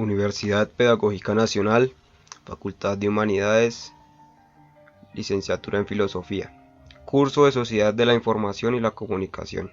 Universidad Pedagógica Nacional, Facultad de Humanidades, Licenciatura en Filosofía, Curso de Sociedad de la Información y la Comunicación.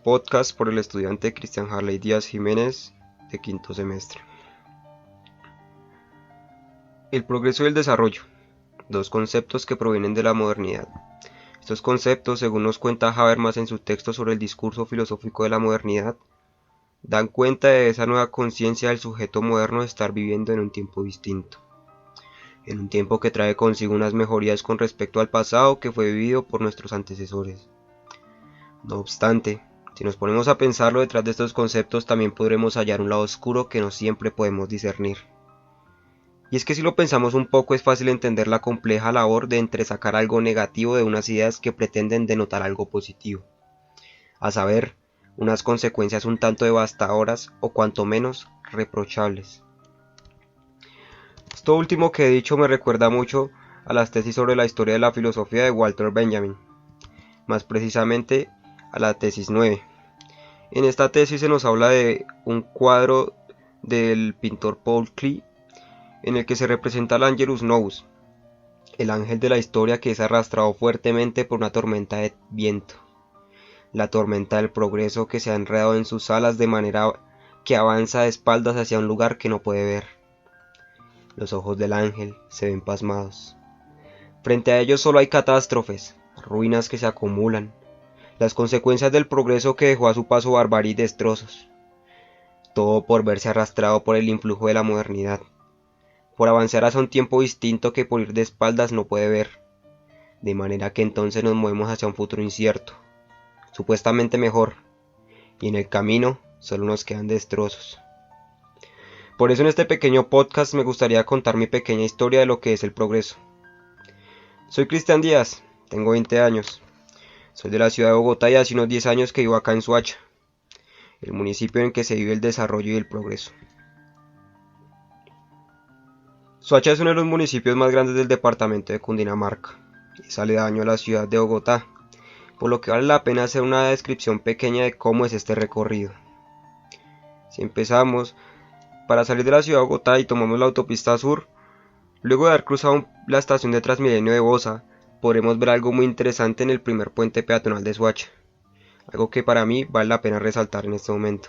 Podcast por el estudiante Cristian Harley Díaz Jiménez, de quinto semestre. El progreso y el desarrollo, dos conceptos que provienen de la modernidad. Estos conceptos, según nos cuenta Habermas en su texto sobre el discurso filosófico de la modernidad, dan cuenta de esa nueva conciencia del sujeto moderno de estar viviendo en un tiempo distinto, en un tiempo que trae consigo unas mejorías con respecto al pasado que fue vivido por nuestros antecesores. No obstante, si nos ponemos a pensarlo, detrás de estos conceptos también podremos hallar un lado oscuro que no siempre podemos discernir. Y es que si lo pensamos un poco, es fácil entender la compleja labor de entresacar algo negativo de unas ideas que pretenden denotar algo positivo, a saber, unas consecuencias un tanto devastadoras o cuanto menos reprochables. Esto último que he dicho me recuerda mucho a las tesis sobre la historia de la filosofía de Walter Benjamin, más precisamente a la tesis 9. En esta tesis se nos habla de un cuadro del pintor Paul Klee, en el que se representa al Angelus Novus, el ángel de la historia que es arrastrado fuertemente por una tormenta de viento, la tormenta del progreso que se ha enredado en sus alas de manera que avanza de espaldas hacia un lugar que no puede ver. Los ojos del ángel se ven pasmados. Frente a ellos solo hay catástrofes, ruinas que se acumulan, las consecuencias del progreso que dejó a su paso barbarie y destrozos. Todo por verse arrastrado por el influjo de la modernidad, por avanzar hacia un tiempo distinto que por ir de espaldas no puede ver, de manera que entonces nos movemos hacia un futuro incierto, supuestamente mejor, y en el camino solo nos quedan destrozos. Por eso en este pequeño podcast me gustaría contar mi pequeña historia de lo que es el progreso. Soy Cristian Díaz, tengo 20 años, soy de la ciudad de Bogotá y hace unos 10 años que vivo acá en Soacha, el municipio en que se vive el desarrollo y el progreso. Soacha es uno de los municipios más grandes del departamento de Cundinamarca, es aledaño a la ciudad de Bogotá, por lo que vale la pena hacer una descripción pequeña de cómo es este recorrido. Si empezamos, para salir de la ciudad de Bogotá y tomamos la autopista sur, luego de haber cruzado la estación de Transmilenio de Bosa, podremos ver algo muy interesante en el primer puente peatonal de Soacha, algo que para mí vale la pena resaltar en este momento.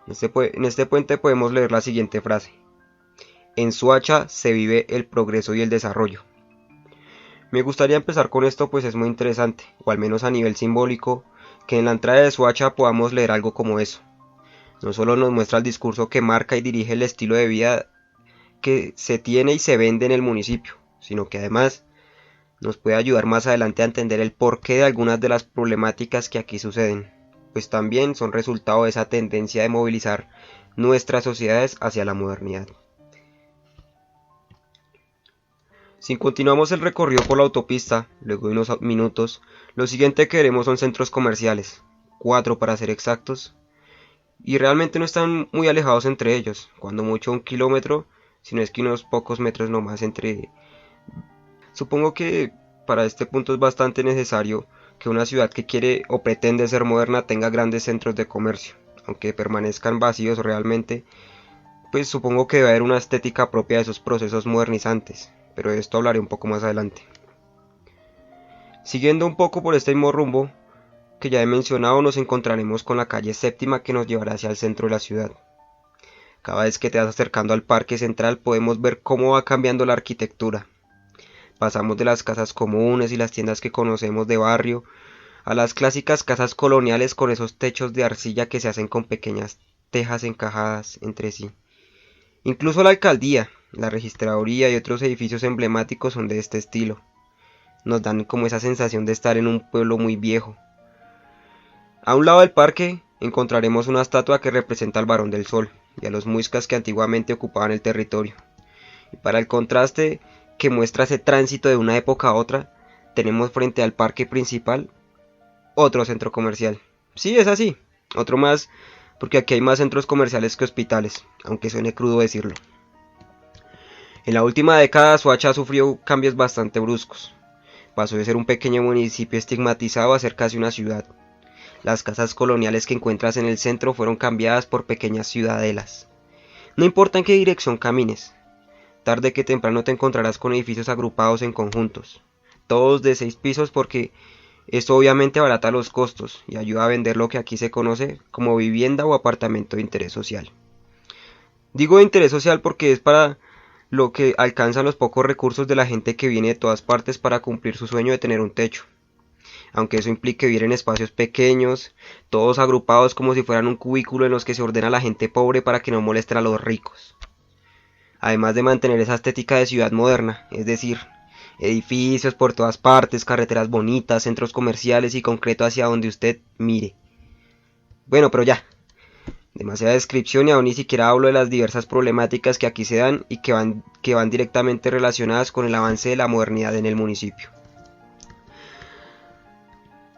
En este puente podemos leer la siguiente frase: en Soacha se vive el progreso y el desarrollo. Me gustaría empezar con esto pues es muy interesante, o al menos a nivel simbólico, que en la entrada de Soacha podamos leer algo como eso. No solo nos muestra el discurso que marca y dirige el estilo de vida que se tiene y se vende en el municipio, sino que además nos puede ayudar más adelante a entender el porqué de algunas de las problemáticas que aquí suceden, pues también son resultado de esa tendencia de movilizar nuestras sociedades hacia la modernidad. Si continuamos el recorrido por la autopista, luego de unos minutos, lo siguiente que veremos son centros comerciales, 4 para ser exactos, y realmente no están muy alejados entre ellos, cuando mucho 1 kilómetro, si no es que unos pocos metros nomás entre. Supongo que para este punto es bastante necesario que una ciudad que quiere o pretende ser moderna tenga grandes centros de comercio, aunque permanezcan vacíos realmente, pues supongo que debe haber una estética propia de esos procesos modernizantes, pero de esto hablaré un poco más adelante. Siguiendo un poco por este mismo rumbo que ya he mencionado, nos encontraremos con la calle Séptima que nos llevará hacia el centro de la ciudad. Cada vez que te vas acercando al parque central podemos ver cómo va cambiando la arquitectura. Pasamos de las casas comunes y las tiendas que conocemos de barrio a las clásicas casas coloniales con esos techos de arcilla que se hacen con pequeñas tejas encajadas entre sí. Incluso la alcaldía, la registraduría y otros edificios emblemáticos son de este estilo. Nos dan como esa sensación de estar en un pueblo muy viejo. A un lado del parque encontraremos una estatua que representa al Barón del Sol y a los muiscas que antiguamente ocupaban el territorio. Y para el contraste que muestra ese tránsito de una época a otra, tenemos frente al parque principal otro centro comercial. Sí, es así, otro más, porque aquí hay más centros comerciales que hospitales, aunque suene crudo decirlo. En la última década Soacha sufrió cambios bastante bruscos. Pasó de ser un pequeño municipio estigmatizado a ser casi una ciudad. Las casas coloniales que encuentras en el centro fueron cambiadas por pequeñas ciudadelas. No importa en qué dirección camines, tarde que temprano te encontrarás con edificios agrupados en conjuntos, todos de 6 pisos porque esto obviamente abarata los costos y ayuda a vender lo que aquí se conoce como vivienda o apartamento de interés social. Digo de interés social porque es para lo que alcanzan los pocos recursos de la gente que viene de todas partes para cumplir su sueño de tener un techo. Aunque eso implique vivir en espacios pequeños, todos agrupados como si fueran un cubículo en los que se ordena a la gente pobre para que no molesten a los ricos. Además de mantener esa estética de ciudad moderna, es decir, edificios por todas partes, carreteras bonitas, centros comerciales y concreto hacia donde usted mire. Bueno, pero ya, demasiada descripción y aún ni siquiera hablo de las diversas problemáticas que aquí se dan y que van directamente relacionadas con el avance de la modernidad en el municipio.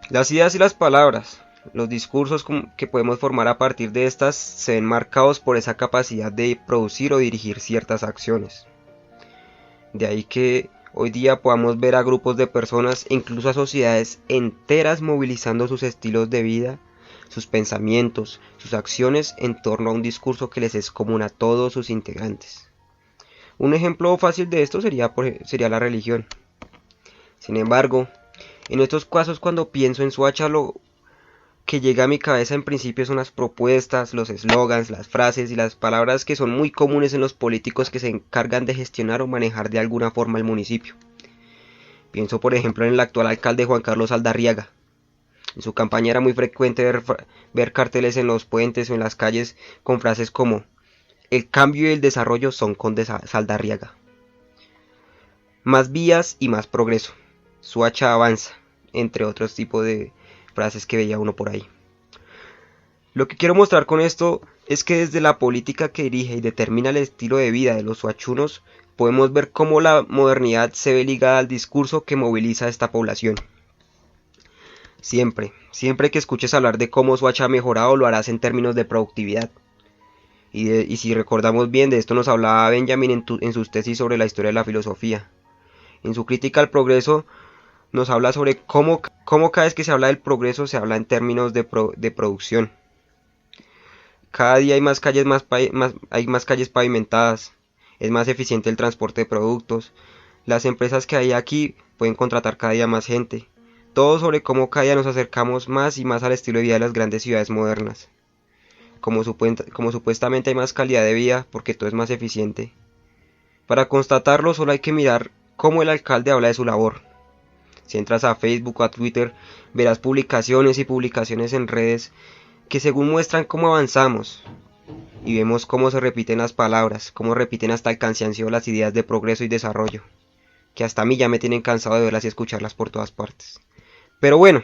Las ideas y las palabras, los discursos que podemos formar a partir de estas se ven marcados por esa capacidad de producir o dirigir ciertas acciones. De ahí que hoy día podamos ver a grupos de personas e incluso a sociedades enteras movilizando sus estilos de vida, sus pensamientos, sus acciones en torno a un discurso que les es común a todos sus integrantes. Un ejemplo fácil de esto sería la religión. Sin embargo, en estos casos cuando pienso en Soacha lo que llega a mi cabeza en principio son las propuestas, los eslogans, las frases y las palabras que son muy comunes en los políticos que se encargan de gestionar o manejar de alguna forma el municipio. Pienso por ejemplo en el actual alcalde Juan Carlos Saldarriaga. En su campaña era muy frecuente ver carteles en los puentes o en las calles con frases como "El cambio y el desarrollo son con Saldarriaga". Más vías y más progreso. Soacha avanza, entre otros tipos de frases que veía uno por ahí. Lo que quiero mostrar con esto es que desde la política que dirige y determina el estilo de vida de los soachunos, podemos ver cómo la modernidad se ve ligada al discurso que moviliza a esta población. Siempre que escuches hablar de cómo Soacha ha mejorado, lo harás en términos de productividad. Y si recordamos bien, de esto nos hablaba Benjamin en sus tesis sobre la historia de la filosofía. En su crítica al progreso, nos habla sobre cómo cada vez que se habla del progreso se habla en términos de producción. Cada día hay más calles pavimentadas, es más eficiente el transporte de productos, las empresas que hay aquí pueden contratar cada día más gente. Todo sobre cómo cada día nos acercamos más y más al estilo de vida de las grandes ciudades modernas. Como supuestamente hay más calidad de vida porque todo es más eficiente. Para constatarlo solo hay que mirar cómo el alcalde habla de su labor. Si entras a Facebook o a Twitter, verás publicaciones y publicaciones en redes que según muestran cómo avanzamos. Y vemos cómo se repiten las palabras, cómo repiten hasta el cansancio las ideas de progreso y desarrollo, que hasta a mí ya me tienen cansado de verlas y escucharlas por todas partes. Pero bueno,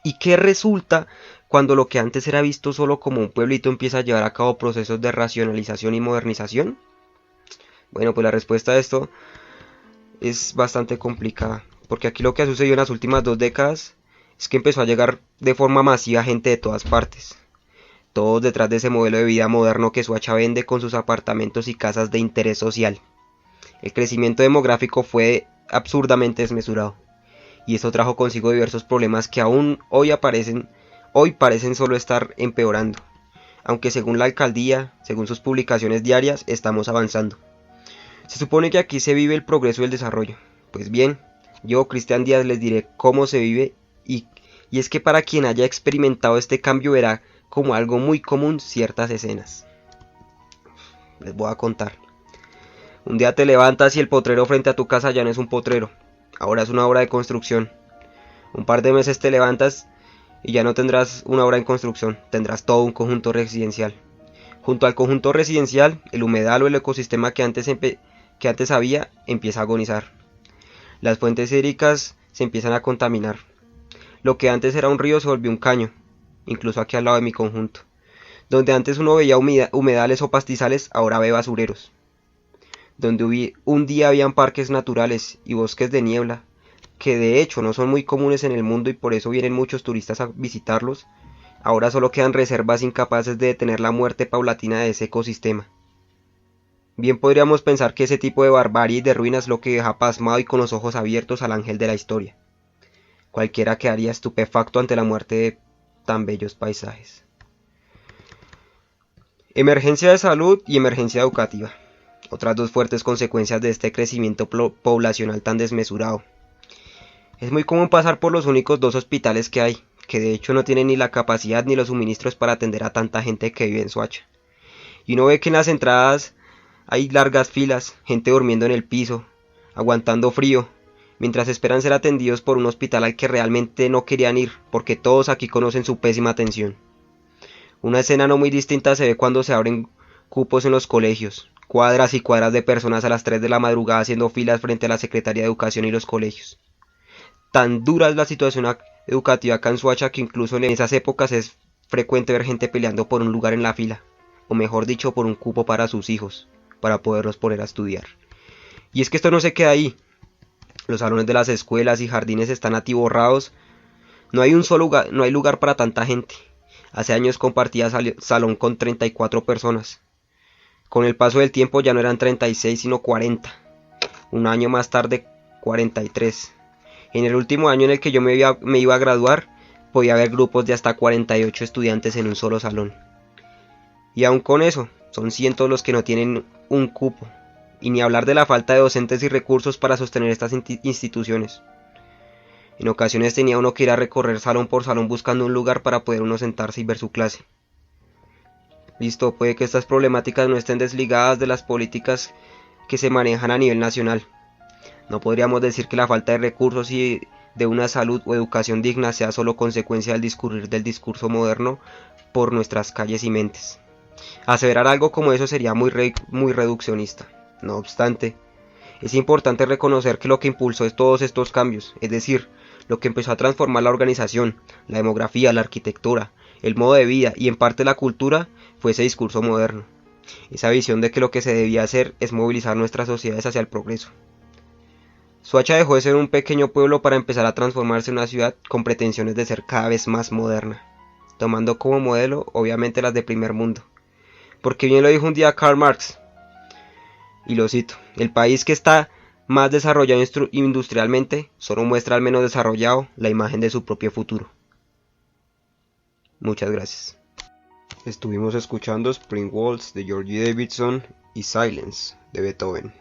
¿y qué resulta cuando lo que antes era visto solo como un pueblito empieza a llevar a cabo procesos de racionalización y modernización? Bueno, pues la respuesta a esto es bastante complicada, porque aquí lo que ha sucedido en las últimas 2 décadas es que empezó a llegar de forma masiva gente de todas partes, todos detrás de ese modelo de vida moderno que Soacha vende con sus apartamentos y casas de interés social. El crecimiento demográfico fue absurdamente desmesurado, y esto trajo consigo diversos problemas que aún hoy parecen solo estar empeorando, aunque según la alcaldía, según sus publicaciones diarias, estamos avanzando. Se supone que aquí se vive el progreso y el desarrollo. Pues bien, yo, Cristian Díaz, les diré cómo se vive y es que para quien haya experimentado este cambio verá como algo muy común ciertas escenas. Les voy a contar. Un día te levantas y el potrero frente a tu casa ya no es un potrero, ahora es una obra de construcción. Un par de meses te levantas y ya no tendrás una obra en construcción, tendrás todo un conjunto residencial. Junto al conjunto residencial, el humedal o el ecosistema que antes había empieza a agonizar. Las fuentes hídricas se empiezan a contaminar. Lo que antes era un río se volvió un caño, incluso aquí al lado de mi conjunto. Donde antes uno veía humedales o pastizales, ahora ve basureros. Donde un día habían parques naturales y bosques de niebla, que de hecho no son muy comunes en el mundo y por eso vienen muchos turistas a visitarlos, ahora solo quedan reservas incapaces de detener la muerte paulatina de ese ecosistema. Bien podríamos pensar que ese tipo de barbarie y de ruinas es lo que deja pasmado y con los ojos abiertos al ángel de la historia. Cualquiera quedaría estupefacto ante la muerte tan bellos paisajes. Emergencia de salud y emergencia educativa. Otras dos fuertes consecuencias de este crecimiento poblacional tan desmesurado. Es muy común pasar por los únicos dos hospitales que hay, que de hecho no tienen ni la capacidad ni los suministros para atender a tanta gente que vive en Soacha. Y uno ve que en las entradas hay largas filas, gente durmiendo en el piso, aguantando frío, mientras esperan ser atendidos por un hospital al que realmente no querían ir, porque todos aquí conocen su pésima atención. Una escena no muy distinta se ve cuando se abren cupos en los colegios, cuadras y cuadras de personas a las 3 de la madrugada haciendo filas frente a la Secretaría de Educación y los colegios. Tan dura es la situación educativa acá en Soacha que incluso en esas épocas es frecuente ver gente peleando por un lugar en la fila, o mejor dicho, por un cupo para sus hijos, para poderlos poner a estudiar. Y es que esto no se queda ahí. Los salones de las escuelas y jardines están atiborrados. No hay lugar para tanta gente. Hace años compartía salón con 34 personas. Con el paso del tiempo ya no eran 36 sino 40. Un año más tarde 43. En el último año en el que yo me iba a graduar, podía haber grupos de hasta 48 estudiantes en un solo salón. Y aún con eso, son cientos los que no tienen un cupo. Y ni hablar de la falta de docentes y recursos para sostener estas instituciones. En ocasiones tenía uno que ir a recorrer salón por salón buscando un lugar para poder uno sentarse y ver su clase. Listo, puede que estas problemáticas no estén desligadas de las políticas que se manejan a nivel nacional. No podríamos decir que la falta de recursos y de una salud o educación digna sea solo consecuencia del discurrir del discurso moderno por nuestras calles y mentes. Aseverar algo como eso sería muy reduccionista. No obstante, es importante reconocer que lo que impulsó es todos estos cambios, es decir, lo que empezó a transformar la organización, la demografía, la arquitectura, el modo de vida y en parte la cultura, fue ese discurso moderno. Esa visión de que lo que se debía hacer es movilizar nuestras sociedades hacia el progreso. Soacha dejó de ser un pequeño pueblo para empezar a transformarse en una ciudad con pretensiones de ser cada vez más moderna, tomando como modelo obviamente las de primer mundo. Porque bien lo dijo un día Karl Marx, y lo cito: el país que está más desarrollado industrialmente solo muestra al menos desarrollado la imagen de su propio futuro. Muchas gracias. Estuvimos escuchando Spring Waltz de George Davidson y Silence de Beethoven.